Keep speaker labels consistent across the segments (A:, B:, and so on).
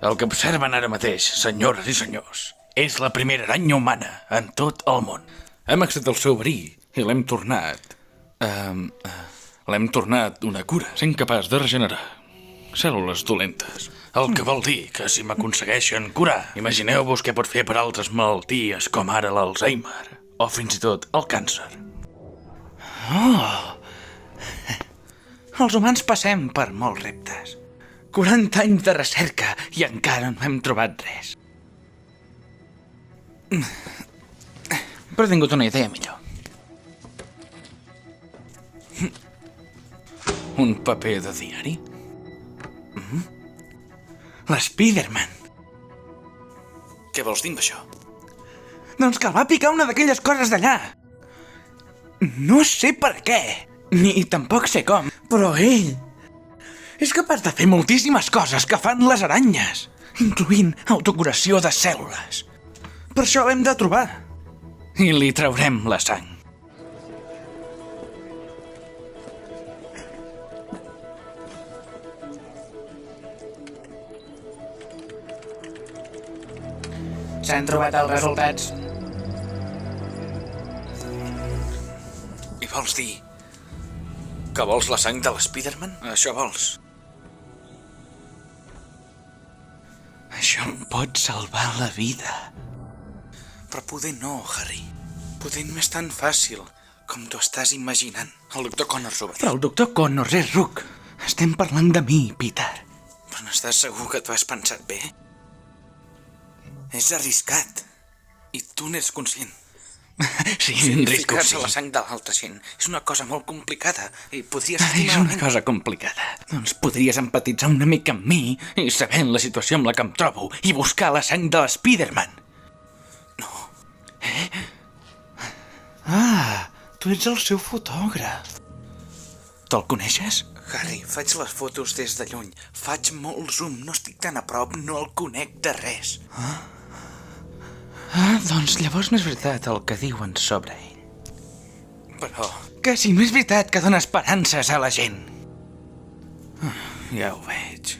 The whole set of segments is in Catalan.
A: El que observen ara mateix, senyores i senyors, és la primera aranya humana en tot el món. Hem accedit al seu verí i l'hem tornat... l'hem tornat una cura, sent capaç de regenerar cèl·lules dolentes. El que vol dir que si m'aconsegueixen curar, imagineu-vos què pot fer per altres malalties com ara l'Alzheimer o fins i tot el càncer. Oh! Els humans passem per molts reptes. 40 anys de recerca i encara no hem trobat res. Però he tingut una idea millor. Un paper de diari? L'Spiderman. Què vols dir amb això? Doncs que el va picar una d'aquelles coses d'allà. No sé per què, ni tampoc sé com, però ell és capaç de fer moltíssimes coses que fan les aranyes, incloent autocuració de cèl·lules. Per això l'hem de trobar. I li traurem la sang. S'han trobat els resultats. I vols dir que vols la sang de l'Spiderman? Això vols? Això em pot salvar la vida. Però poder no, Harry. Poder no és tan fàcil com t'ho estàs imaginant. El doctor Connors ho va dir. Però el doctor Connors és ruc. Estem parlant de mi, Peter. Però n'estàs segur que t'ho has pensat bé? És arriscat. I tu n'és conscient. Sí, risco sí. Ficar-se la sang de l'altra gent és una cosa molt complicada i podries estimar... És una cosa complicada. Doncs podries empatitzar una mica amb mi i sabent la situació amb la que em trobo i buscar la sang de l'Spiderman. No. Tu ets el seu fotògraf. Te'l coneixes? Harry, faig les fotos des de lluny. Faig molt zoom, no estic tan a prop, no el conec de res. Doncs llavors no és veritat el que diuen sobre ell. Però... Que si no és veritat que dona esperances a la gent. Ja ho veig.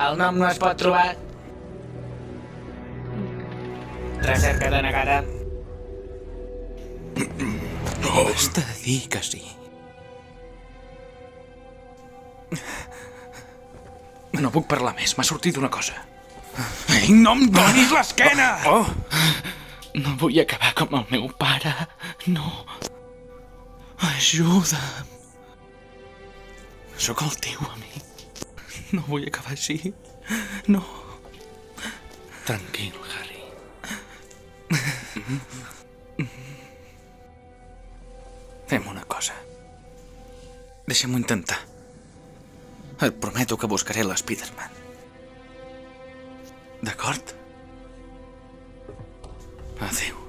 A: El nom no es pot trobar. Recerca denegada. Has de dir que sí. No puc parlar més, m'ha sortit una cosa. Ei, no em donis l'esquena! No vull acabar com el meu pare. No. Ajuda'm. Sóc el teu amic. No vull acabar així. No. Tranquil, Harry. Fem una cosa. Deixa'm-ho intentar. Et prometo que buscaré l'Spiderman. D'acord? Adéu.